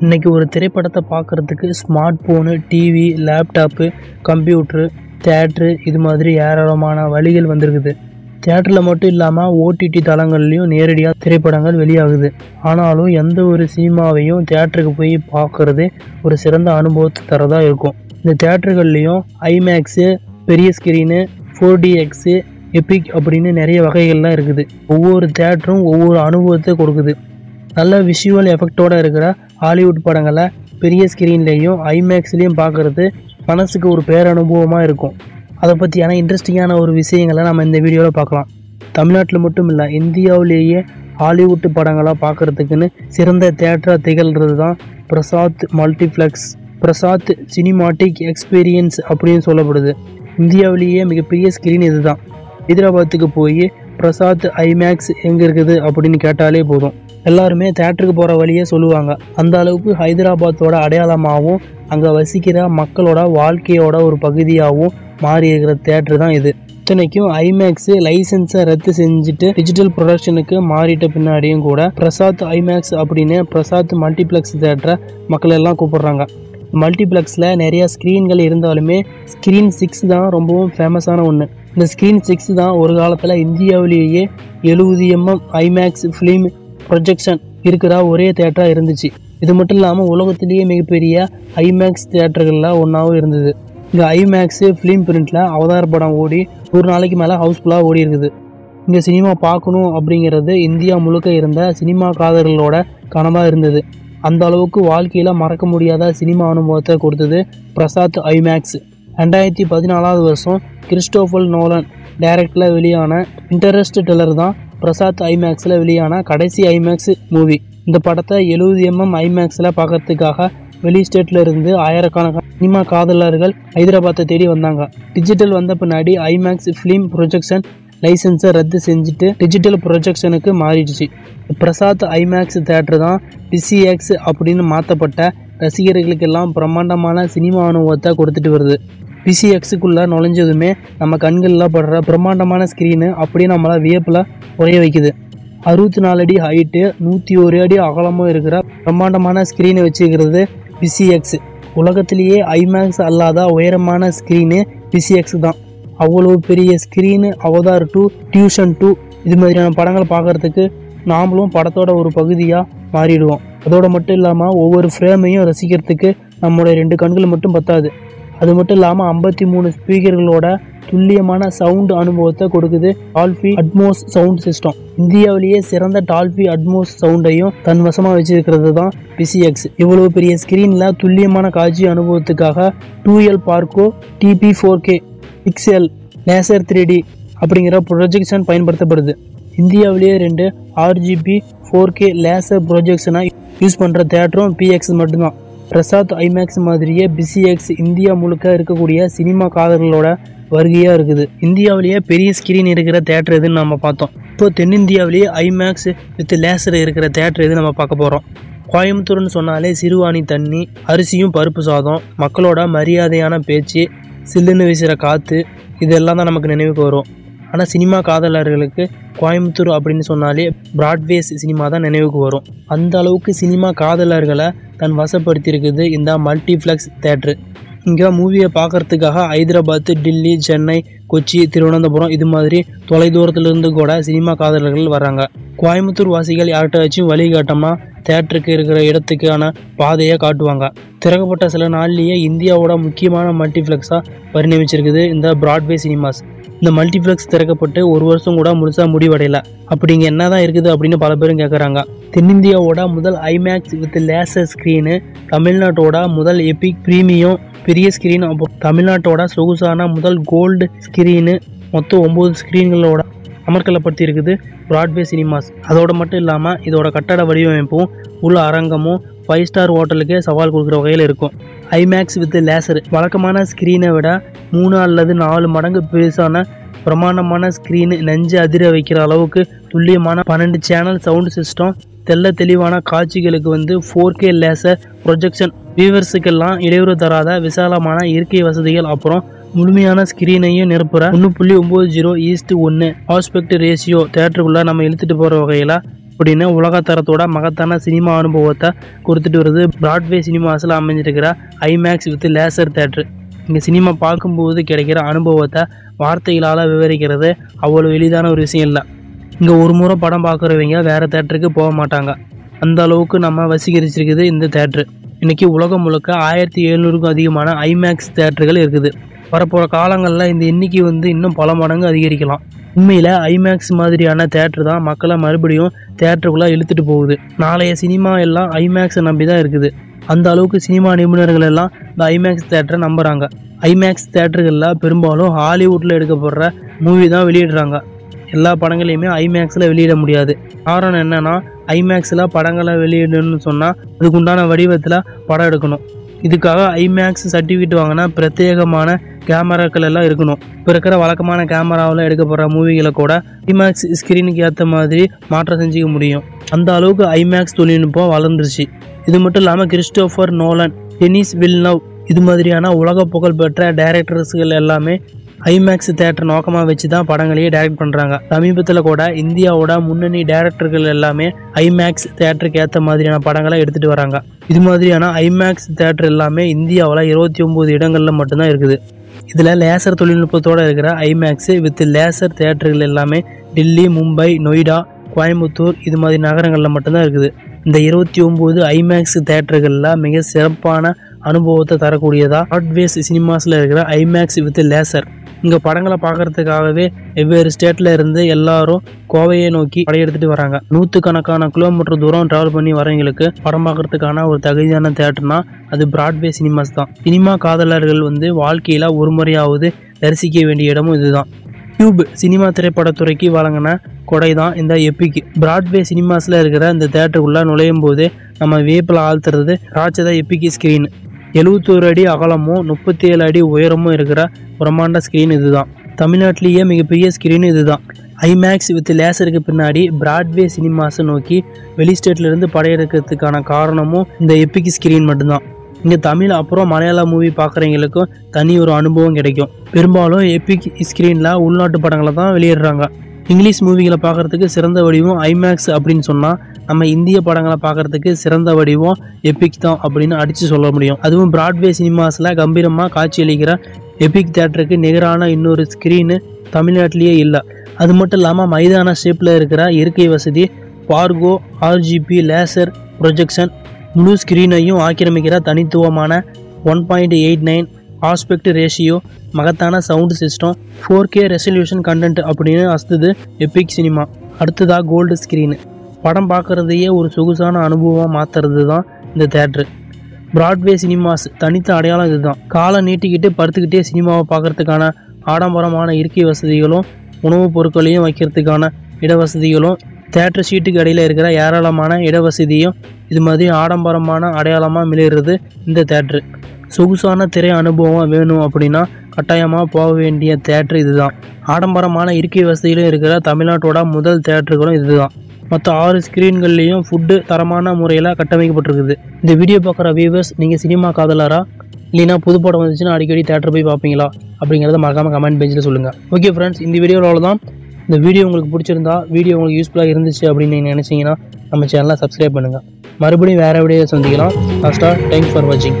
இன்றைக்கி ஒரு திரைப்படத்தை பார்க்குறதுக்கு smart phone, TV, laptop, computer, theatre இது மாதிரி ஏராளமான வழிகள் வந்திருக்குது. தியேட்டரில் மட்டும் இல்லாமல் ஓடிடி தளங்கள்லையும் நேரடியாக திரைப்படங்கள் வெளியாகுது. ஆனாலும் எந்த ஒரு சினிமாவையும் தியேட்டருக்கு போய் பார்க்குறது ஒரு சிறந்த அனுபவத்தை தரதாக இருக்கும். இந்த தியேட்டர்கள்லேயும் ஐமேக்ஸு, பெரிய ஸ்க்ரீனு, 4DX, எபிக் அப்படின்னு நிறைய வகைகள்லாம் இருக்குது. ஒவ்வொரு தியேட்டரும் ஒவ்வொரு அனுபவத்தை கொடுக்குது. நல்ல விஷுவல் எஃபெக்டோடு இருக்கிற ஹாலிவுட் படங்களை பெரிய ஸ்க்ரீன்லேயும் ஐமேக்ஸ்லேயும் பார்க்குறது மனசுக்கு ஒரு பேரனுபவமாக இருக்கும். அதை பற்றியான இன்ட்ரெஸ்டிங்கான ஒரு விஷயங்களை நம்ம இந்த வீடியோவில் பார்க்கலாம். தமிழ்நாட்டில் மட்டும் இல்லை, இந்தியாவிலேயே ஹாலிவுட் படங்களாக பார்க்குறதுக்குன்னு சிறந்த தியேட்டராக திகழ்கிறது தான் Prasad multiplex. Prasad cinematic experience அப்படின்னு சொல்லப்படுது. இந்தியாவிலேயே மிகப்பெரிய ஸ்க்ரீன் இது தான். ஹைதராபாத்துக்கு போய் பிரசாத் ஐமேக்ஸ் எங்கே இருக்குது அப்படின்னு கேட்டாலே போதும், எல்லாருமே தேட்டருக்கு போகிற வழியே சொல்லுவாங்க. அந்த அளவுக்கு ஹைதராபாத்தோட அடையாளமாகவும் அங்கே வசிக்கிற மக்களோட வாழ்க்கையோட ஒரு பகுதியாகவும் மாறி இருக்கிற தேட்டரு தான் இது. இத்தனைக்கும் ஐமேக்ஸு லைசன்ஸை ரத்து செஞ்சுட்டு டிஜிட்டல் ப்ரொடக்ஷனுக்கு மாறிட்ட பின்னாடியும் கூட பிரசாத் ஐமேக்ஸ் அப்படின்னு பிரசாத் மல்டிப்ளெக்ஸ் தேட்டரை மக்கள் எல்லாம் கூப்பிடுறாங்க. மல்டிப்ளெக்ஸில் நிறையா ஸ்க்ரீன்கள் இருந்தாலுமே ஸ்க்ரீன் 6 தான் ரொம்பவும் ஃபேமஸான ஒன்று. இந்த ஸ்க்ரீன் 6 தான் ஒரு காலத்தில் இந்தியாவிலேயே 70mm ஐமேக்ஸ் ஃபிலிம் ப்ரொஜெக்ஷன் இருக்கிற ஒரே தேட்டராக இருந்துச்சு. இது மட்டும் இல்லாமல் உலகத்திலேயே மிகப்பெரிய ஐமேக்ஸ் தேட்டர்களில் ஒன்றாவும் இருந்தது. இந்த ஐமேக்ஸு ஃபிலிம் பிரிண்டில் அவதார் படம் ஓடி 100 நாளைக்கு மேலே ஹவுஸ்ஃபுல்லாக ஓடி இருக்குது. இங்கே சினிமா பார்க்கணும் அப்படிங்கிறது இந்தியா முழுக்க இருந்த சினிமா காதலர்களோட கனவாக இருந்தது. அந்த அளவுக்கு வாழ்க்கையில் மறக்க முடியாத சினிமா அனுபவத்தை கொடுத்தது பிரசாத் ஐமேக்ஸ். 2014 வருஷம் கிறிஸ்டோபர் நோலன் டைரக்டில் வெளியான இன்டர்ஸ்டெல்லர் தான் பிரசாத் ஐமேக்ஸில் வெளியான கடைசி ஐமேக்ஸ் மூவி. இந்த படத்தை 70mm ஐமேக்ஸில் பார்க்கறதுக்காக வெளி ஸ்டேட்டில் இருந்து ஆயிரக்கணக்கான சினிமா காதலர்கள் ஹைதராபாத்தை தேடி வந்தாங்க. டிஜிட்டல் வந்த பின்னாடி ஐமேக்ஸ் ஃபிலிம் ப்ரொஜெக்ஷன் லைசன்ஸை ரத்து செஞ்சுட்டு டிஜிட்டல் ப்ரொஜெக்ஷனுக்கு மாறிடுச்சு. பிரசாத் ஐமேக்ஸ் தேட்டர் தான் PCX அப்படின்னு மாற்றப்பட்ட ரசிகர்களுக்கெல்லாம் பிரம்மாண்டமான சினிமா அனுபவத்தை கொடுத்துட்டு வருது. PCXக்குள்ளே நுழைஞ்சதுமே நம்ம கண்களில் படுற பிரம்மாண்டமான ஸ்க்ரீனு அப்படியே நம்மளை வியப்பில் உரைய வைக்குது. 64 அடி ஹைட்டு, 101 அடி அகலமும் இருக்கிற பிரம்மாண்டமான ஸ்க்ரீனை வச்சுக்கிறது PCX. உலகத்திலேயே ஐமேக்ஸ் அல்லாத உயரமான ஸ்க்ரீனு PCX தான். அவ்வளோ பெரிய ஸ்க்ரீனு அவதார் 2, டியூஷன் 2 இது மாதிரியான படங்களை பார்க்குறதுக்கு நாமளும் படத்தோட ஒரு பகுதியாக மாறிடுவோம். அதோடு மட்டும் இல்லாமல் ஒவ்வொரு ஃப்ரேமையும் ரசிக்கிறதுக்கு நம்மளோட 2 கண்கள் மட்டும் பத்தாது. அது மட்டும் இல்லாமல் 53 ஸ்பீக்கர்களோட துல்லியமான சவுண்டு அனுபவத்தை கொடுக்குது டால்பி அட்மோஸ் சவுண்ட் சிஸ்டம். இந்தியாவிலேயே சிறந்த டால்பி அட்மோஸ் சவுண்டையும் தன் வசமாக வச்சிருக்கிறது தான் PCX. இவ்வளோ பெரிய ஸ்க்ரீனில் துல்லியமான காட்சி அனுபவத்துக்காக 2L பார்க்கோ TP4K XL laser 3D அப்படிங்கிற ப்ரொஜெக்ஷன் பயன்படுத்தப்படுது. இந்தியாவிலேயே 2 RGB 4K லேசர் ப்ரொஜெக்ஷனை யூஸ் பண்ணுற தேட்டரும் PX மட்டும்தான். பிரசாத் ஐமேக்ஸ் மாதிரியே PCX இந்தியா முழுக்க இருக்கக்கூடிய சினிமா காதலர்களோட வருகையாக இருக்குது. இந்தியாவிலேயே பெரிய ஸ்க்ரீன் இருக்கிற தேட்டர் எதுன்னு நம்ம பார்த்தோம். இப்போ தென்னிந்தியாவிலேயே ஐமேக்ஸ் வித் லேசர் இருக்கிற தேட்டர் எது நம்ம பார்க்க போகிறோம். கோயம்புத்தூர்னு சொன்னாலே சிறுவாணி தண்ணி, அரிசியும் பருப்பு சாதம், மக்களோட மரியாதையான பேச்சு, சில்லுன்னு வீசுகிற காற்று இதெல்லாம் தான் நமக்கு நினைவுக்கு வரும். ஆனால் சினிமா காதலர்களுக்கு கோயம்புத்தூர் அப்படின்னு சொன்னாலே பிராட்வேஸ் சினிமா தான் நினைவுக்கு வரும். அந்த அளவுக்கு சினிமா காதலர்களை தன் வசப்படுத்தியிருக்குது இந்த மல்டிப்ளெக்ஸ் தேட்ரு. இங்கே மூவியை பார்க்குறதுக்காக ஹைதராபாத், டில்லி, சென்னை, கொச்சி, திருவனந்தபுரம் இது மாதிரி தொலைதூரத்துலேருந்து கூட சினிமா காதலர்கள் வராங்க. கோயம்புத்தூர் வாசிகள் யார்கிட்டாச்சும் வழி காட்டோம்னா தேட்டருக்கு இருக்கிற இடத்துக்கான பாதையை காட்டுவாங்க. திறக்கப்பட்ட சில நாள்லேயே இந்தியாவோட முக்கியமான மல்டிப்ளெக்ஸாக பரிணமிச்சிருக்குது இந்த பிராட்வே சினிமாஸ். இந்த மல்டிப்ளெக்ஸ் திறக்கப்பட்டு 1 வருஷம் கூட முழுசாக முடிவடையலை. அப்படிங்க என்ன தான் இருக்குது அப்படின்னு பல பேரும் கேட்குறாங்க. தென்னிந்தியாவோட முதல் ஐமேக்ஸ் வித் லேசர் ஸ்க்ரீனு, தமிழ்நாட்டோட முதல் எபிக் ப்ரீமியம் பெரிய ஸ்க்ரீன், அப்புறம் தமிழ்நாட்டோட சொகுசான முதல் கோல்டு ஸ்க்ரீனு, மொத்தம் 9 ஸ்க்ரீன்களோட அமர்க்கலப்படுத்தி இருக்குது பிராட்வே சினிமாஸ். அதோடு மட்டும் இல்லாமல் இதோட கட்டட வடிவமைப்பும் உள்ள அரங்கமும் 5 ஸ்டார் ஹோட்டலுக்கே சவால் கொடுக்குற வகையில் இருக்கும். ஐமேக்ஸ் வித் லேசர் வழக்கமான ஸ்க்ரீனை விட 3 அல்லது 4 மடங்கு பெருசான பிரமாண்டமான ஸ்க்ரீனு, நெஞ்சு அதிர வைக்கிற அளவுக்கு துல்லியமான 12 சேனல் சவுண்ட் சிஸ்டம், தெல்ல தெளிவான காட்சிகளுக்கு 4K லேசர் ப்ரொஜெக்ஷன், வியூவர்ஸுக்கெல்லாம் இடையூறு தராத விசாலமான இயற்கை வசதிகள், அப்புறம் முழுமையான ஸ்க்ரீனையும் நிரப்புற 1.90:1 ஆஸ்பெக்ட் ரேஷியோ தேட்டருக்குள்ளே நம்ம இழுத்துட்டு போகிற வகையில் அப்படின்னு உலகத்தரத்தோட மகத்தான சினிமா அனுபவத்தை கொடுத்துட்டு வருது பிராட்வே சினிமாஸில் அமைஞ்சிருக்கிற ஐமேக்ஸ் வித் லேசர் தேட்ரு. இங்கே சினிமா பார்க்கும்போது கிடைக்கிற அனுபவத்தை வார்த்தைகளால் விவரிக்கிறது அவ்வளோ எளிதான ஒரு விஷயம் இல்லை. இங்கே ஒரு முறை படம் பார்க்குறவங்க வேறு தேட்டருக்கு போக மாட்டாங்க. அந்த அளவுக்கு நம்ம வசீகரிச்சிருக்குது இந்த தேட்ரு. இன்றைக்கி உலகம் முழுக்க 1700க்கும் அதிகமான ஐமேக்ஸ் தேட்டர்கள் இருக்குது. வரப்போகிற காலங்களில் இந்த எண்ணிக்கை இன்னும் பல மடங்கு அதிகரிக்கலாம். உண்மையில் ஐமேக்ஸ் மாதிரியான தேட்டர் தான் மக்களை மறுபடியும் தேட்டருக்குள்ளே இழுத்துட்டு போகுது. நாளைய சினிமா எல்லாம் ஐமேக்ஸை நம்பி தான் இருக்குது. அந்த அளவுக்கு சினிமா நிபுணர்கள் எல்லாம் இந்த ஐமேக்ஸ் தேட்டரை நம்புகிறாங்க. ஐமேக்ஸ் தேட்டர்களில் பெரும்பாலும் ஹாலிவுட்டில் எடுக்கப்படுற மூவி தான் வெளியிடுறாங்க. எல்லா படங்களையுமே ஐமேக்ஸில் வெளியிட முடியாது. காரணம் என்னென்னா, ஐமேக்ஸில் படங்களை வெளியிடணும்னு சொன்னால் அதுக்குண்டான வடிவத்தில் படம் எடுக்கணும். இதுக்காக ஐமேக்ஸ் சர்டிஃபிகேட் வாங்கினா பிரத்யேகமான கேமராக்கள் எல்லாம் இருக்கணும். இப்போ இருக்கிற வழக்கமான கேமராவில் எடுக்கப்படுற மூவிகளை கூட ஐமேக்ஸ் ஸ்க்ரீனுக்கு ஏற்ற மாதிரி மாற்றம் செஞ்சுக்க முடியும். அந்த அளவுக்கு ஐமேக்ஸ் தொழில்நுட்பம் வளர்ந்துருச்சு. இது மட்டும் இல்லாமல் கிறிஸ்டோஃபர் நோலன், டெனிஸ் வில்னவ் இது மாதிரியான உலக புகழ்பெற்ற டைரக்டர்ஸ்கள் எல்லாமே ஐமேக்ஸ் தேட்டர் நோக்கமாக வச்சு தான் படங்களையே டைரக்ட் பண்ணுறாங்க. சமீபத்தில் கூட இந்தியாவோட முன்னணி டைரக்டர்கள் எல்லாமே ஐமேக்ஸ் தேட்டருக்கு ஏற்ற மாதிரியான படங்களை எடுத்துகிட்டு வராங்க. இது மாதிரியான ஐமேக்ஸ் தேட்டர் எல்லாமே இந்தியாவில் 29 இடங்களில் மட்டும்தான் இருக்குது. இதில் லேசர் தொழில்நுட்பத்தோடு இருக்கிற ஐமேக்ஸ் வித் லேசர் தேட்டர்கள் எல்லாமே டெல்லி, மும்பை, நொய்டா, கோயம்புத்தூர் இது மாதிரி நகரங்களில் மட்டும்தான் இருக்குது. இந்த 29 ஐமேக்ஸ் தேட்டர்களில் மிக சிறப்பான அனுபவத்தை தரக்கூடியதாக பிராட்வேஸ் சினிமாஸில் இருக்கிற ஐமேக்ஸ் வித் லேசர். இங்கே படங்களை பார்க்குறதுக்காகவே வெவ்வேறு ஸ்டேட்டில் இருந்து எல்லாரும் கோவையை நோக்கி படையெடுத்துட்டு வராங்க. 100கணக்கான கிலோமீட்டர் தூரம் ட்ராவல் பண்ணி வரவங்களுக்கு படம் பார்க்குறதுக்கான ஒரு தகுதியான தேட்டர்னா அது பிராட்வே சினிமாஸ் தான். சினிமா காதலர்கள் வாழ்க்கையில் ஒரு முறையாவது தரிசிக்க வேண்டிய இடமும் இதுதான். டியூப் சினிமா திரைப்படத்துறைக்கு வழங்கின கொடை தான் இந்த எப்பிக். பிராட்வே சினிமாஸில் இருக்கிற இந்த தேட்டருக்குள்ளே நுழையும் போது நம்ம வியப்பில் ஆழ்த்துறது ராட்சத எப்பிக் ஸ்க்ரீன். 71 அடி அகலமும் 37 அடி உயரமும் இருக்கிற பிரம்மாண்ட ஸ்க்ரீன் இதுதான். தமிழ்நாட்டிலேயே மிகப்பெரிய ஸ்க்ரீன் இதுதான். ஐமேக்ஸ் வித் லேசருக்கு பின்னாடி பிராட்வே சினிமாஸை நோக்கி வெளி ஸ்டேட்லேருந்து படையெடுக்கிறதுக்கான காரணமும் இந்த எப்பிக் ஸ்க்ரீன் மட்டும்தான். இங்கே தமிழ் அப்புறம் மலையாள மூவி பார்க்குறவங்களுக்கும் தனி ஒரு அனுபவம் கிடைக்கும். பெரும்பாலும் எப்பிக் ஸ்க்ரீனில் உள்நாட்டு படங்களை தான் வெளியிடுறாங்க. இங்கிலீஷ் மூவிகளை பார்க்குறதுக்கு சிறந்த வடிவம் ஐமேக்ஸ் அப்படின்னு சொன்னால் நம்ம இந்திய படங்களை பார்க்குறதுக்கு சிறந்த வடிவம் எப்பிக் தான் அப்படின்னு அடித்து சொல்ல முடியும். அதுவும் பிராட்வே சினிமாஸில் கம்பீரமாக காட்சியளிக்கிற எப்பிக் தேட்டருக்கு நிகரான இன்னொரு ஸ்க்ரீனு தமிழ்நாட்டிலேயே இல்லை. அது மட்டும் இல்லாமல் மைதான ஷேப்பில் இருக்கிற இருக்கை வசதி, பார்கோ, RGB லேசர் ப்ரொஜெக்ஷன், முழு ஸ்க்ரீனையும் ஆக்கிரமிக்கிற தனித்துவமான 1.89 ஆஸ்பெக்ட் ரேஷியோ, மகத்தான sound system, 4K resolution content அப்படின்னு அஸ்துது எப்பிக் சினிமா. அடுத்ததாக கோல்டு ஸ்க்ரீனு. படம் பார்க்குறதையே ஒரு சொகுசான அனுபவமாக மாற்றுறது தான் இந்த தேட்ரு. பிராட்வே சினிமாஸ் தனித்த அடையாளம் இதுதான். காலை நீட்டிக்கிட்டு படுத்துக்கிட்டே சினிமாவை பார்க்குறதுக்கான ஆடம்பரமான இருக்கை வசதிகளும், உணவுப் பொருட்களையும் வைக்கிறதுக்கான இடவசதிகளும், தேட்டர் ஷீட்டுக்கு இடையில் இருக்கிற ஏராளமான இடவசதியும் இது மாதிரி ஆடம்பரமான அடையாளமாக மிளிர்றது இந்த தேட்ரு. சொகுசான திரை அனுபவம் வேணும் அப்படின்னா கட்டாயமாக போக வேண்டிய தேட்டர் இதுதான். ஆடம்பரமான இருக்கை வசதியிலும் இருக்கிற தமிழ்நாட்டோட முதல் தேட்டர்களும் இதுதான். மற்ற 6 ஸ்க்ரீன்கள்லேயும் ஃபுட்டு தரமான முறையில் கட்டமைக்கப்பட்டிருக்குது. இந்த வீடியோ பார்க்குற வியூவர்ஸ், நீங்கள் சினிமா காதலரா இல்லைனா புது படம் வந்துச்சுன்னா அடிக்கடி தேட்டர் போய் பார்ப்பீங்களா அப்படிங்கிறத மறக்காமல் கமெண்ட் பேஜில் சொல்லுங்கள். ஓகே ஃப்ரெண்ட்ஸ், இந்த வீடியோவில் தான். இந்த வீடியோ உங்களுக்கு பிடிச்சிருந்தா, வீடியோ உங்களுக்கு யூஸ்ஃபுல்லாக இருந்துச்சு அப்படின்னு நீங்கள் நினச்சிங்கன்னா நம்ம சேனலை சப்ஸ்கிரைப் பண்ணுங்கள். மறுபடியும் வேறு வீடியோ சந்திக்கலாம். லாஸ்ட்டாக தேங்க்ஸ் ஃபார் வாட்சிங்.